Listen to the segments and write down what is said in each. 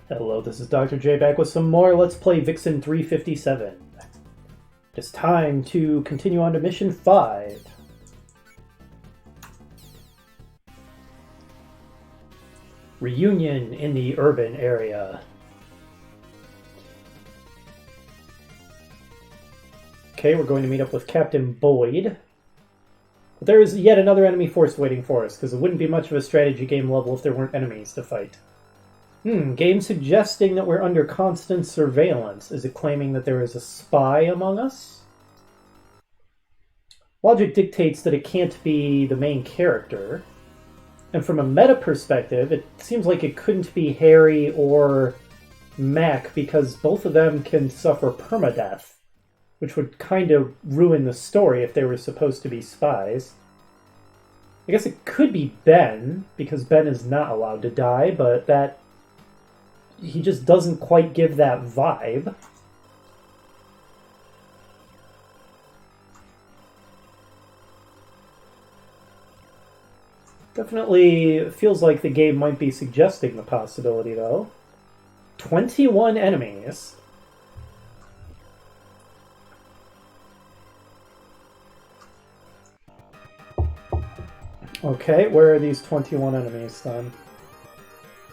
Hello, this is Dr. J back with some more Let's Play Vixen 357. It's time to continue on to Mission 5. Reunion in the urban area. Okay, we're going to meet up with Captain Boyd. But there is yet another enemy force waiting for us, because it wouldn't be much of a strategy game level if there weren't enemies to fight. Game suggesting that we're under constant surveillance. Is it claiming that there is a spy among us? Logic dictates that it can't be the main character. And from a meta perspective, it seems like it couldn't be Harry or Mac because both of them can suffer permadeath, which would kind of ruin the story if they were supposed to be spies. I guess it could be Ben, because Ben is not allowed to die, but that... he just doesn't quite give that vibe. Definitely feels like the game might be suggesting the possibility, though. 21 enemies. Okay, where are these 21 enemies, then?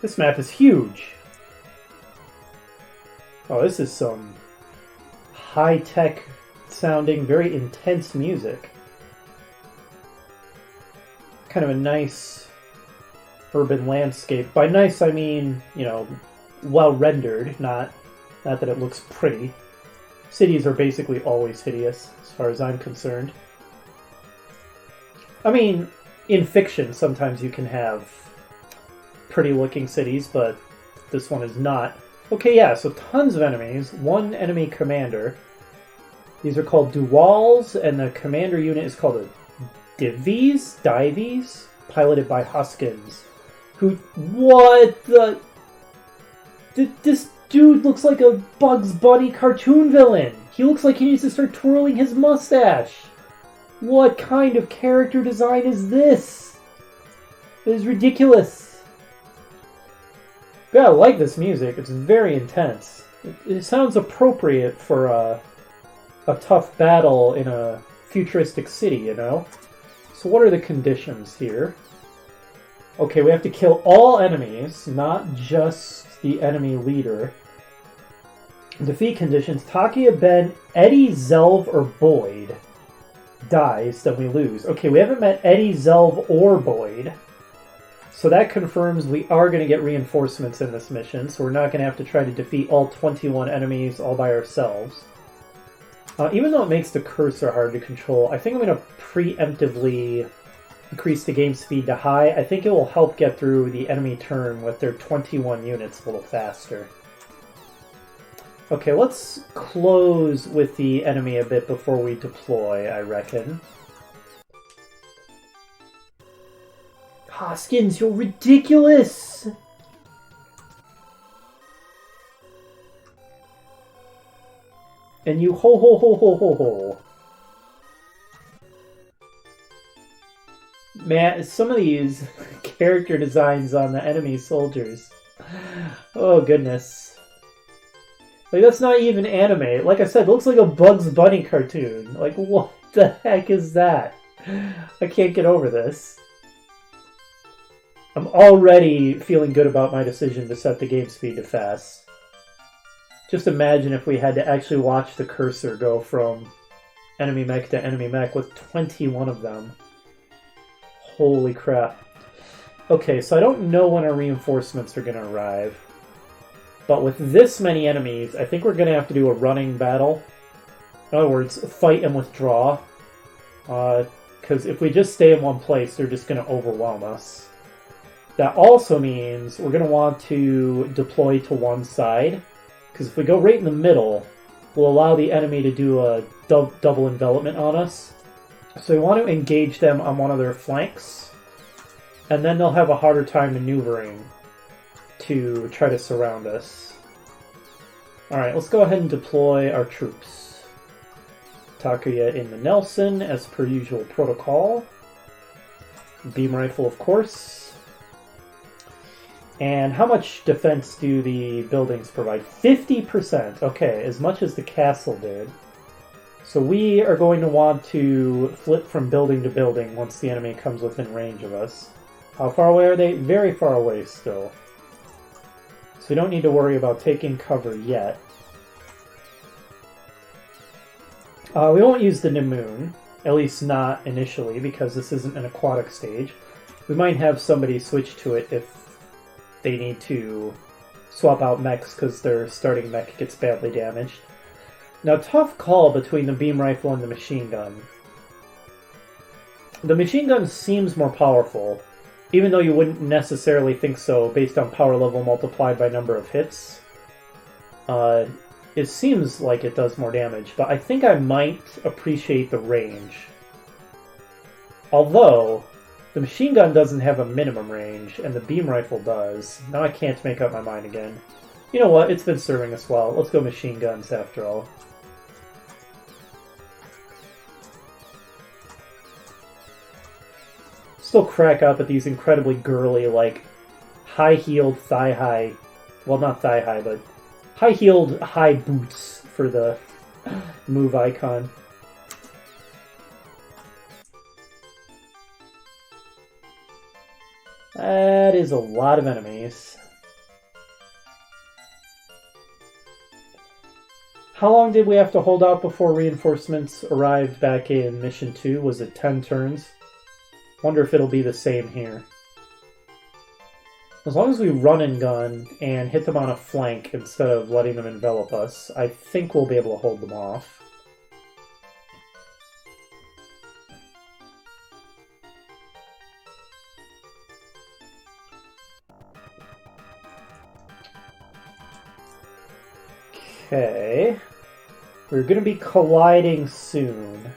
This map is huge. Oh, this is some high-tech sounding, very intense music. Kind of a nice urban landscape. By nice, I mean, you know, well-rendered, not that it looks pretty. Cities are basically always hideous, as far as I'm concerned. I mean, in fiction, sometimes you can have pretty-looking cities, but this one is not. Okay, yeah, so tons of enemies. One enemy commander. These are called Duals, and the commander unit is called a Divies, piloted by Hoskins. Who... what the... This dude looks like a Bugs Bunny cartoon villain. He looks like he needs to start twirling his mustache. What kind of character design is this? It is ridiculous. Yeah, I like this music. It's very intense. It sounds appropriate for a tough battle in a futuristic city, you know? So what are the conditions here? Okay, we have to kill all enemies, not just the enemy leader. Defeat conditions. Takia, Ben, Eddie, Zelv, or Boyd dies, then we lose. Okay, we haven't met Eddie, Zelv, or Boyd. So that confirms we are going to get reinforcements in this mission, so we're not going to have to try to defeat all 21 enemies all by ourselves. Even though it makes the cursor hard to control, I think I'm going to preemptively increase the game speed to high. I think it will help get through the enemy turn with their 21 units a little faster. Okay, let's close with the enemy a bit before we deploy, I reckon. Hoskins, you're ridiculous! And you ho ho ho ho ho ho. Man, some of these character designs on the enemy soldiers. Oh goodness. Like, that's not even anime. Like I said, it looks like a Bugs Bunny cartoon. Like, what the heck is that? I can't get over this. I'm already feeling good about my decision to set the game speed to fast. Just imagine if we had to actually watch the cursor go from enemy mech to enemy mech with 21 of them. Holy crap. Okay, so I don't know when our reinforcements are going to arrive. But with this many enemies, I think we're going to have to do a running battle. In other words, fight and withdraw. Because if we just stay in one place, they're just going to overwhelm us. That also means we're going to want to deploy to one side. Because if we go right in the middle, we'll allow the enemy to do a double envelopment on us. So we want to engage them on one of their flanks. And then they'll have a harder time maneuvering to try to surround us. Alright, let's go ahead and deploy our troops. Takuya in the Nelson, as per usual protocol. Beam rifle, of course. And how much defense do the buildings provide? 50%. Okay, as much as the castle did. So we are going to want to flip from building to building once the enemy comes within range of us. How far away are they? Very far away still. So we don't need to worry about taking cover yet. We won't use the Nimoon, at least not initially, because this isn't an aquatic stage. We might have somebody switch to it if they need to swap out mechs because their starting mech gets badly damaged. Now, tough call between the beam rifle and the machine gun. The machine gun seems more powerful, even though you wouldn't necessarily think so based on power level multiplied by number of hits. It seems like it does more damage, but I think I might appreciate the range. Although, the machine gun doesn't have a minimum range, and the beam rifle does. Now I can't make up my mind again. You know what? It's been serving us well. Let's go machine guns after all. Still crack up at these incredibly girly, like, high-heeled, thigh-high... Well, not thigh-high, but high-heeled, high boots for the move icon. That is a lot of enemies. How long did we have to hold out before reinforcements arrived back in Mission 2? Was it 10 turns? Wonder if it'll be the same here. As long as we run and gun and hit them on a flank instead of letting them envelop us, I think we'll be able to hold them off. Okay, we're going to be colliding soon.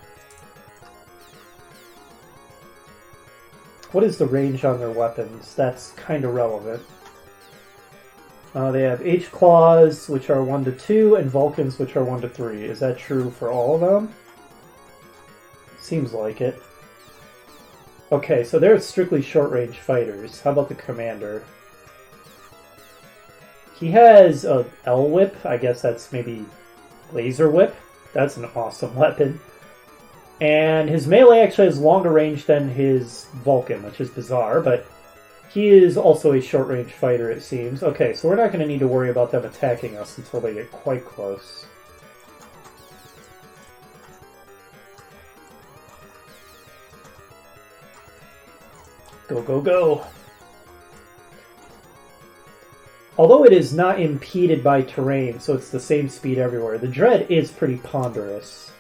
What is the range on their weapons? That's kind of relevant. They have H-Claws, which are 1 to 2, and Vulcans, which are 1 to 3. Is that true for all of them? Seems like it. Okay, so they're strictly short-range fighters. How about the commander? He has a L-Whip. I guess that's maybe Laser Whip. That's an awesome weapon. And his melee actually has longer range than his Vulcan, which is bizarre, but he is also a short-range fighter, it seems. Okay, so we're not going to need to worry about them attacking us until they get quite close. Go, go, go! Although it is not impeded by terrain, so it's the same speed everywhere, the Dread is pretty ponderous.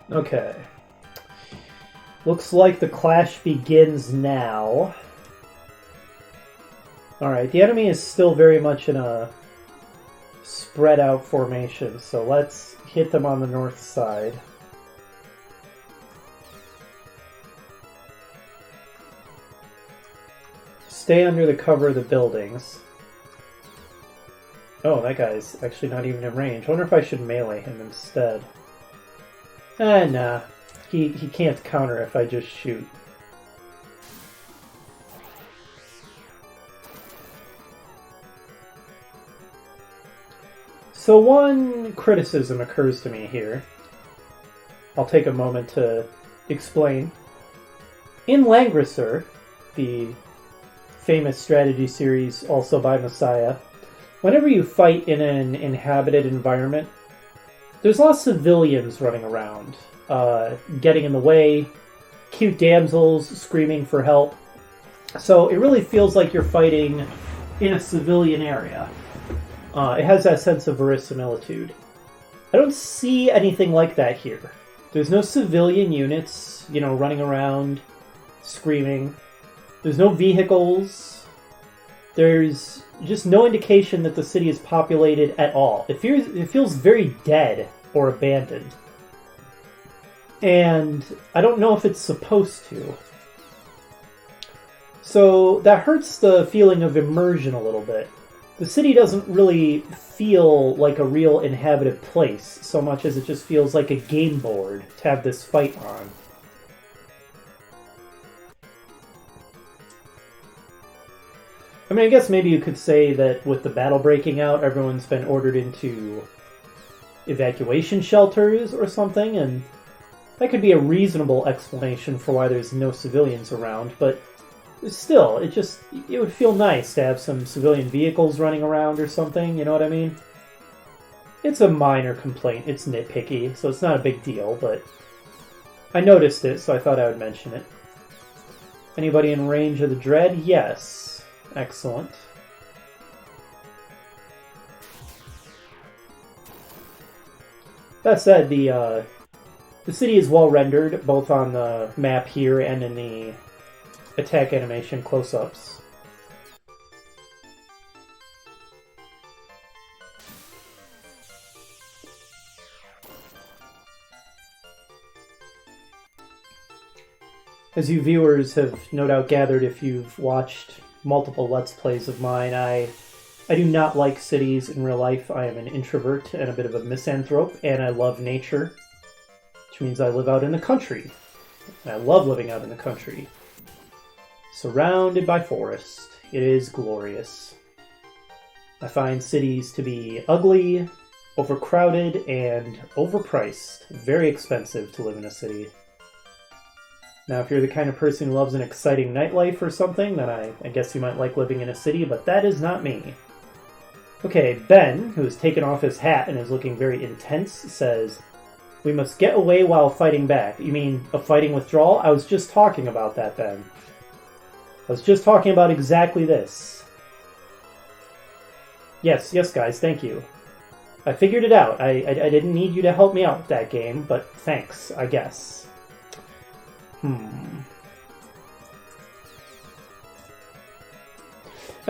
Okay. Looks like the clash begins now. Alright, the enemy is still very much in a spread out formation, so let's hit them on the north side. Stay under the cover of the buildings. Oh, that guy's actually not even in range. I wonder if I should melee him instead. Nah. He can't counter if I just shoot. So one criticism occurs to me here. I'll take a moment to explain. In Langrisser, the famous strategy series also by Masaya, whenever you fight in an inhabited environment, there's lots of civilians running around, getting in the way, cute damsels screaming for help. So it really feels like you're fighting in a civilian area. It has that sense of verisimilitude. I don't see anything like that here. There's no civilian units, running around. screaming. There's no vehicles. There's just no indication that the city is populated at all. It feels very dead or abandoned. And I don't know if it's supposed to. So that hurts the feeling of immersion a little bit. The city doesn't really feel like a real inhabited place so much as it just feels like a game board to have this fight on. I mean, I guess maybe you could say that with the battle breaking out, everyone's been ordered into evacuation shelters or something, and that could be a reasonable explanation for why there's no civilians around, but still, it would feel nice to have some civilian vehicles running around or something, you know what I mean? It's a minor complaint, it's nitpicky, so it's not a big deal, but I noticed it, so I thought I would mention it. Anybody in range of the Dread? Yes. Excellent. That said, the city is well rendered, both on the map here and in the attack animation close-ups. As you viewers have no doubt gathered if you've watched multiple Let's Plays of mine, I do not like cities in real life. I am an introvert and a bit of a misanthrope, and I love nature, which means I live out in the country. And I love living out in the country. Surrounded by forest. It is glorious. I find cities to be ugly, overcrowded, and overpriced. Very expensive to live in a city. Now, if you're the kind of person who loves an exciting nightlife or something, then I guess you might like living in a city, but that is not me. Okay, Ben, who has taken off his hat and is looking very intense, says, "We must get away while fighting back." You mean a fighting withdrawal? I was just talking about that, Ben. I was just talking about exactly this. Yes, guys, thank you. I figured it out. I didn't need you to help me out with that game, but thanks, I guess. And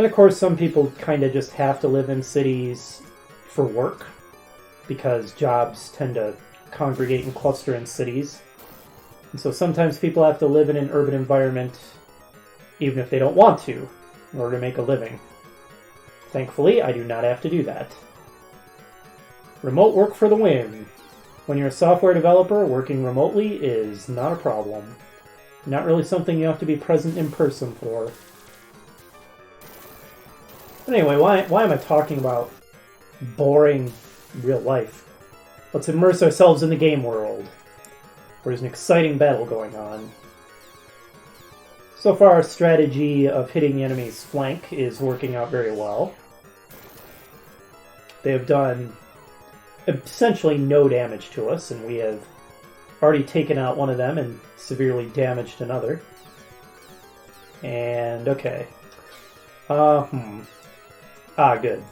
of course, some people kind of just have to live in cities for work, because jobs tend to congregate and cluster in cities. And so sometimes people have to live in an urban environment even if they don't want to, in order to make a living. Thankfully, I do not have to do that. Remote work for the win. When you're a software developer, working remotely is not a problem. Not really something you have to be present in person for. But anyway, why am I talking about boring real life? Let's immerse ourselves in the game world, where there's an exciting battle going on. So far, our strategy of hitting the enemy's flank is working out very well. They have done essentially no damage to us, and we have already taken out one of them and severely damaged another. And, okay. Good.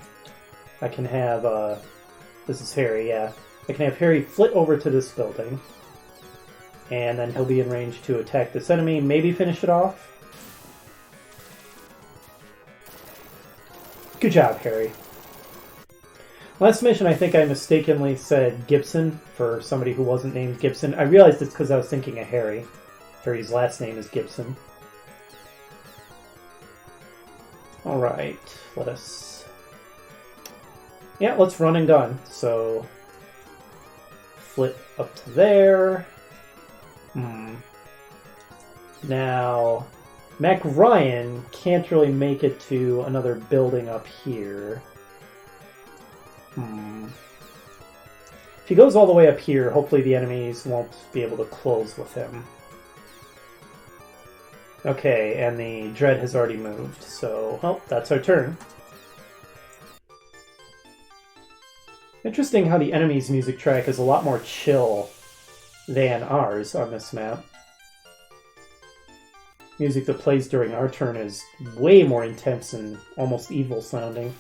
I can have, this is Harry, yeah. I can have Harry flit over to this building, and then he'll be in range to attack this enemy, maybe finish it off. Good job, Harry. Last mission, I think I mistakenly said Gibson for somebody who wasn't named Gibson. I realized it's because I was thinking of Harry. Harry's last name is Gibson. Alright, let's run and gun. So, flip up to there. Now, Mac Ryan can't really make it to another building up here. If he goes all the way up here, hopefully the enemies won't be able to close with him. Okay, and the Dread has already moved, so, well, that's our turn. Interesting how the enemy's music track is a lot more chill than ours on this map. Music that plays during our turn is way more intense and almost evil sounding.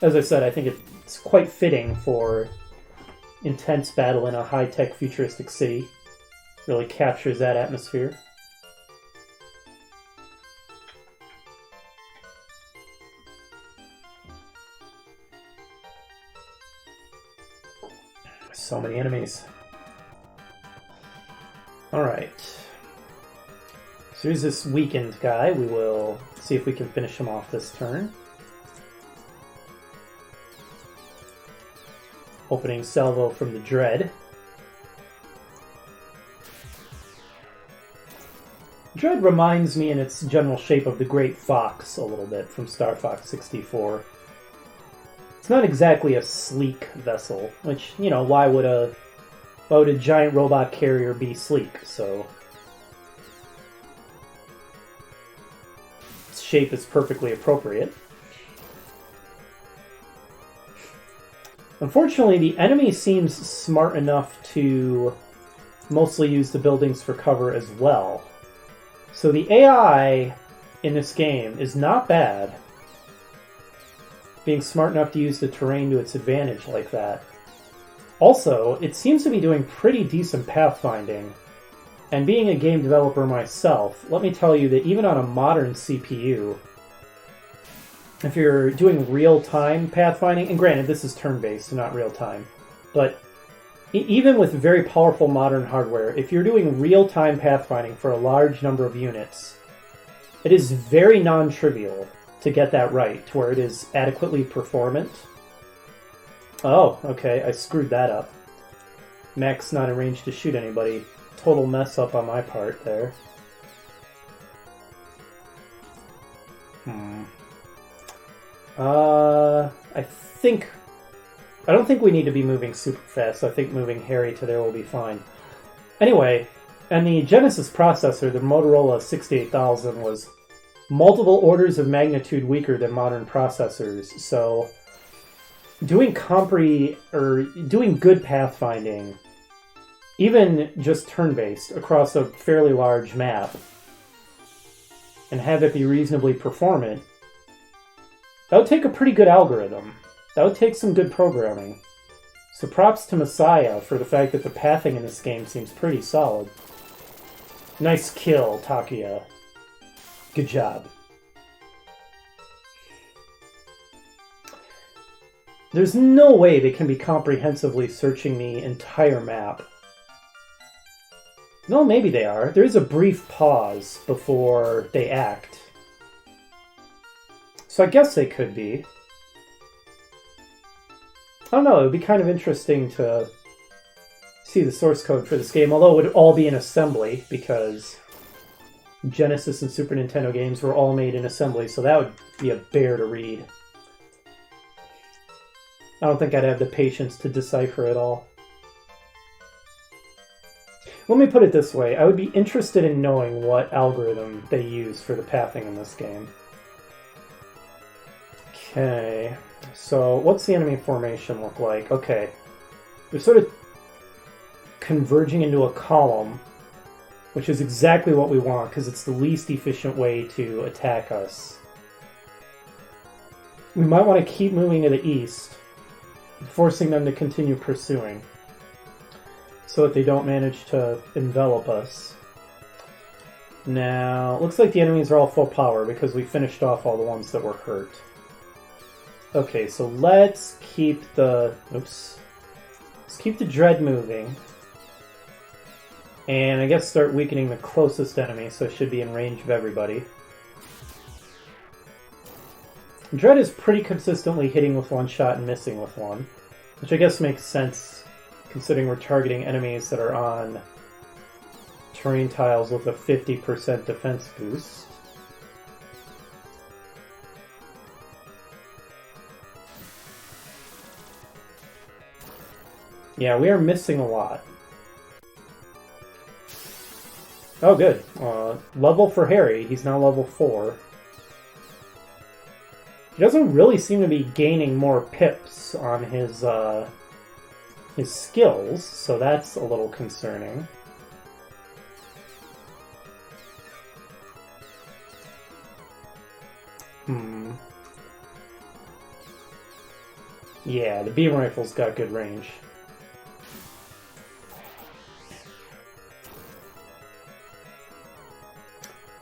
As I said, I think it's quite fitting for intense battle in a high-tech futuristic city. Really captures that atmosphere. So many enemies. Alright. So here's this weakened guy. We will see if we can finish him off this turn. Opening salvo from the Dread. Dread reminds me in its general shape of the Great Fox a little bit from Star Fox 64. It's not exactly a sleek vessel, which, you know, why would a giant robot carrier be sleek? So its shape is perfectly appropriate. Unfortunately, the enemy seems smart enough to mostly use the buildings for cover as well. So the AI in this game is not bad, being smart enough to use the terrain to its advantage like that. Also, it seems to be doing pretty decent pathfinding. And being a game developer myself, let me tell you that even on a modern CPU, if you're doing real-time pathfinding, and granted this is turn-based, so not real-time, but even with very powerful modern hardware, if you're doing real-time pathfinding for a large number of units, it is very non-trivial to get that right, to where it is adequately performant. Oh, okay, I screwed that up. Mech's not in range to shoot anybody. Total mess up on my part there. I don't think we need to be moving super fast. I think moving Harry to there will be fine. Anyway, and the Genesis processor, the Motorola 68000, was multiple orders of magnitude weaker than modern processors, so doing doing good pathfinding, even just turn-based across a fairly large map, and have it be reasonably performant, that would take a pretty good algorithm. That would take some good programming. So props to Masaya for the fact that the pathing in this game seems pretty solid. Nice kill, Takuya. Good job. There's no way they can be comprehensively searching the entire map. No, maybe they are. There is a brief pause before they act. So I guess they could be. I don't know, it would be kind of interesting to see the source code for this game, although it would all be in assembly, because Genesis and Super Nintendo games were all made in assembly, so that would be a bear to read. I don't think I'd have the patience to decipher it all. Let me put it this way, I would be interested in knowing what algorithm they use for the pathing in this game. Okay, so what's the enemy formation look like? Okay, they're sort of converging into a column, which is exactly what we want, because it's the least efficient way to attack us. We might want to keep moving to the east, forcing them to continue pursuing, so that they don't manage to envelop us. Now, it looks like the enemies are all full power, because we finished off all the ones that were hurt. Okay, so let's keep the... Oops. Let's keep the Dread moving. And I guess start weakening the closest enemy, so it should be in range of everybody. Dread is pretty consistently hitting with one shot and missing with one, which I guess makes sense, considering we're targeting enemies that are on terrain tiles with a 50% defense boost. Yeah, we are missing a lot. Oh, good. Level for Harry. He's now level 4. He doesn't really seem to be gaining more pips on his skills, so that's a little concerning. Yeah, the beam rifle's got good range.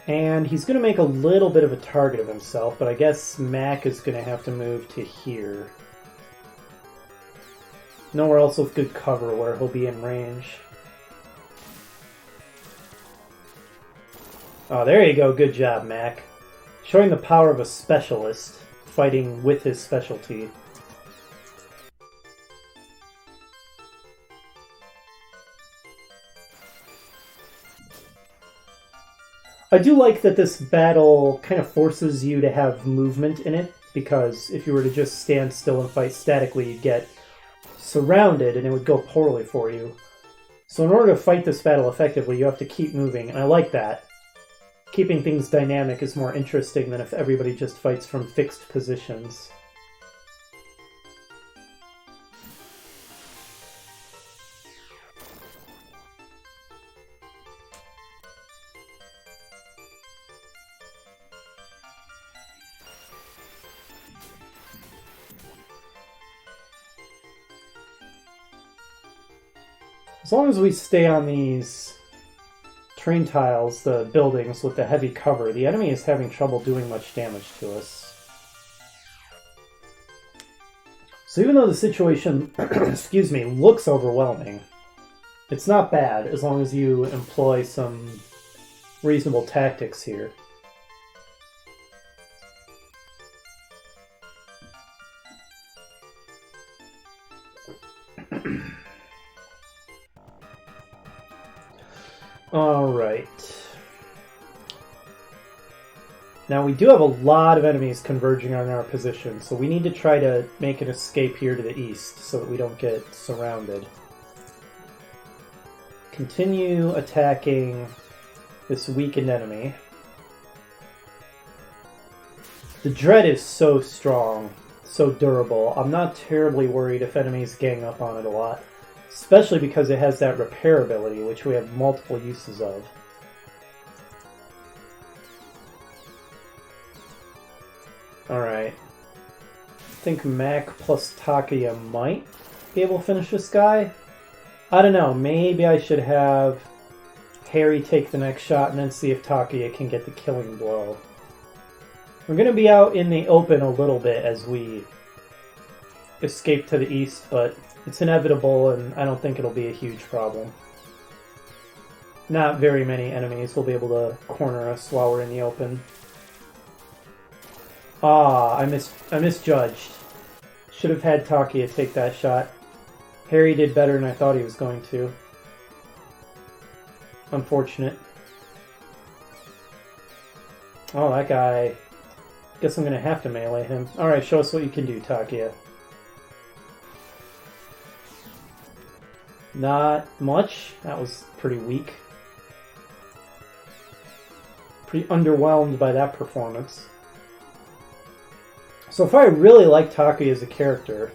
And he's going to make a little bit of a target of himself, but I guess Mac is going to have to move to here. Nowhere else with good cover where he'll be in range. Oh, there you go. Good job, Mac. Showing the power of a specialist, fighting with his specialty. I do like that this battle kind of forces you to have movement in it, because if you were to just stand still and fight statically, you'd get surrounded and it would go poorly for you. So in order to fight this battle effectively, you have to keep moving, and I like that. Keeping things dynamic is more interesting than if everybody just fights from fixed positions. As long as we stay on these train tiles, the buildings with the heavy cover, the enemy is having trouble doing much damage to us. So even though the situation, excuse me, looks overwhelming, it's not bad as long as you employ some reasonable tactics here. Alright. Now we do have a lot of enemies converging on our position, so we need to try to make an escape here to the east so that we don't get surrounded. Continue attacking this weakened enemy. The Dread is so strong, so durable. I'm not terribly worried if enemies gang up on it a lot. Especially because it has that repair ability, which we have multiple uses of. Alright. I think Mac plus Takuya might be able to finish this guy. I don't know, maybe I should have Harry take the next shot and then see if Takuya can get the killing blow. We're going to be out in the open a little bit as we escape to the east, but it's inevitable, and I don't think it'll be a huge problem. Not very many enemies will be able to corner us while we're in the open. Ah, I misjudged. Should have had Takuya take that shot. Harry did better than I thought he was going to. Unfortunate. Oh, that guy. Guess I'm going to have to melee him. Alright, show us what you can do, Takuya. Not much. That was pretty weak. Pretty underwhelmed by that performance. So far I really like Takuya as a character,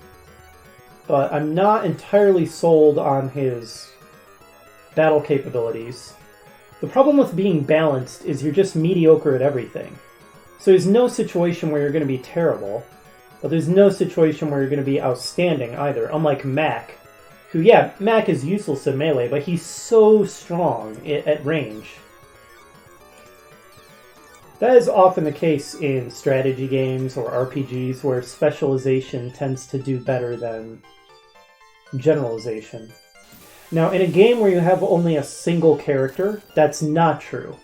but I'm not entirely sold on his battle capabilities. The problem with being balanced is you're just mediocre at everything. So there's no situation where you're going to be terrible, but there's no situation where you're going to be outstanding either, unlike Mac. Who, yeah, Mac is useless at melee, but he's so strong at range. That is often the case in strategy games or RPGs where specialization tends to do better than generalization. Now, in a game where you have only a single character, that's not true.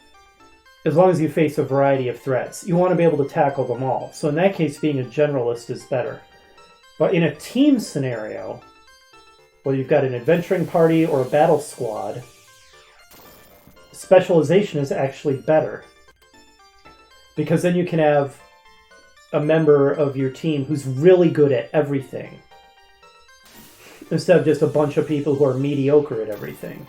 As long as you face a variety of threats, you want to be able to tackle them all. So in that case, being a generalist is better. But in a team scenario, whether you've got an adventuring party or a battle squad, specialization is actually better. Because then you can have a member of your team who's really good at everything, instead of just a bunch of people who are mediocre at everything.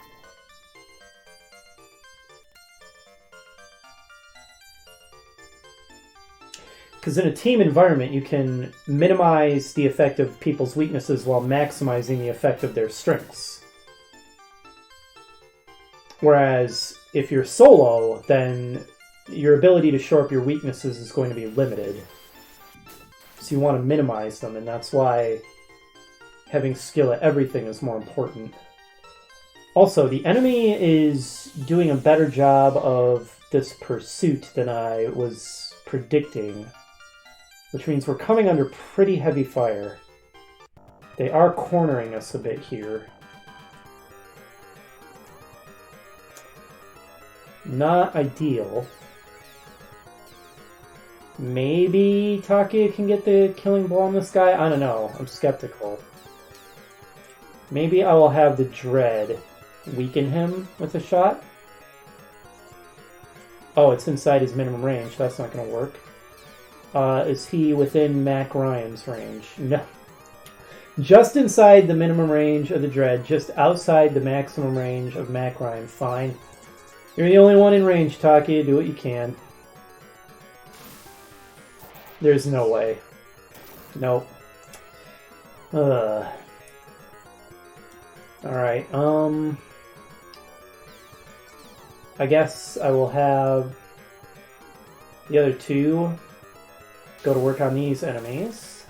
Because in a team environment, you can minimize the effect of people's weaknesses while maximizing the effect of their strengths. Whereas if you're solo, then your ability to shore up your weaknesses is going to be limited. So you want to minimize them, and that's why having skill at everything is more important. Also, the enemy is doing a better job of this pursuit than I was predicting, which means we're coming under pretty heavy fire. They are cornering us a bit here. Not ideal. Maybe Takia can get the killing blow on this guy? I don't know. I'm skeptical. Maybe I will have the Dread weaken him with a shot. Oh, it's inside his minimum range. That's not going to work. Is he within Mac Ryan's range? No. Just inside the minimum range of the Dread. Just outside the maximum range of Mac Ryan. Fine. You're the only one in range, Takia. Do what you can. There's no way. Nope. Alright, I guess I will have the other two go to work on these enemies.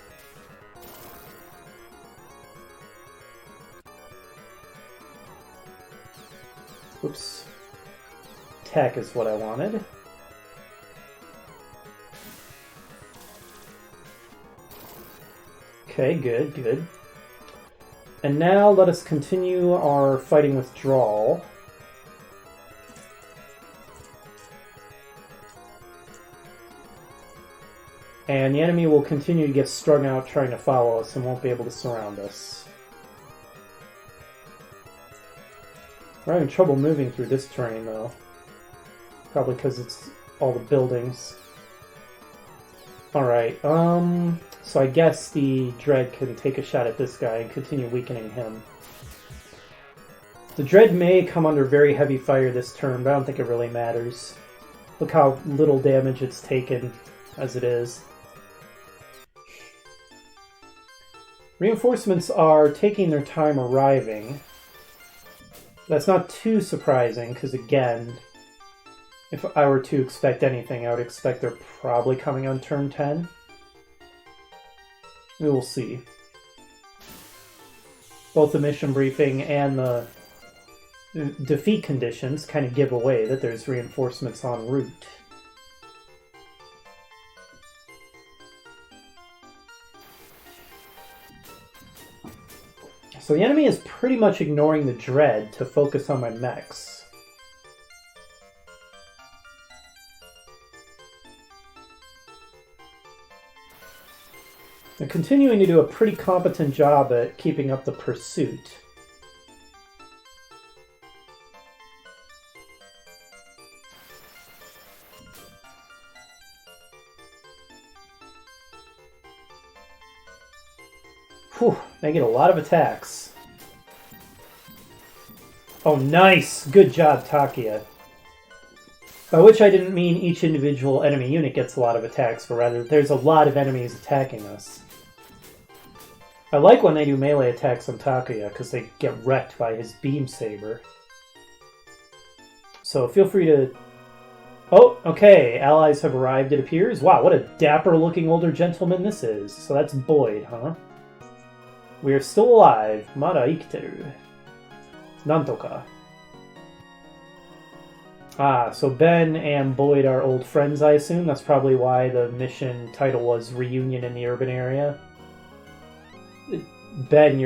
Oops. Tech is what I wanted. Okay, good, good. And now let us continue our fighting withdrawal. And the enemy will continue to get strung out trying to follow us and won't be able to surround us. We're having trouble moving through this terrain though. Probably because it's all the buildings. Alright, so I guess the Dread can take a shot at this guy and continue weakening him. The Dread may come under very heavy fire this turn, but I don't think it really matters. Look how little damage it's taken as it is. Reinforcements are taking their time arriving. That's not too surprising, because again, if I were to expect anything, I would expect they're probably coming on turn 10. We will see. Both the mission briefing and the defeat conditions kind of give away that there's reinforcements en route. So the enemy is pretty much ignoring the Dread to focus on my mechs. They're continuing to do a pretty competent job at keeping up the pursuit. Whew, they get a lot of attacks. Oh, nice! Good job, Takia. By which I didn't mean each individual enemy unit gets a lot of attacks, but rather there's a lot of enemies attacking us. I like when they do melee attacks on Takia, because they get wrecked by his beam saber. So feel free to... Oh, okay, allies have arrived, it appears. Wow, what a dapper-looking older gentleman this is. So that's Boyd, huh? We are still alive. Mada ikiteru. Nantoka. Ah, so Ben and Boyd are old friends, I assume. That's probably why the mission title was Reunion in the Urban Area. Ben,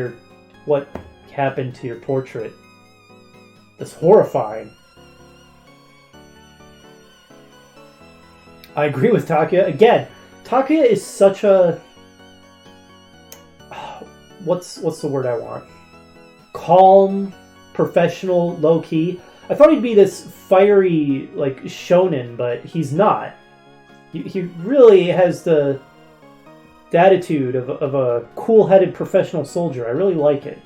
what happened to your portrait? That's horrifying. I agree with Takia. Again, Takia is such a... What's the word I want? Calm, professional, low-key. I thought he'd be this fiery, like, shonen, but he's not. He really has the attitude of a cool-headed professional soldier. I really like it.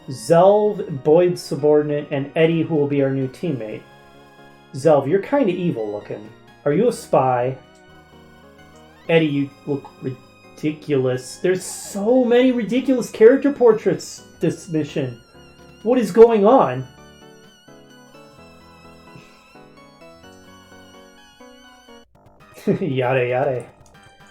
Zelv, Boyd's subordinate, and Eddie, who will be our new teammate. Zelv, you're kind of evil looking. Are you a spy? Eddie, you look ridiculous. There's so many ridiculous character portraits this mission. What is going on? Yada yada.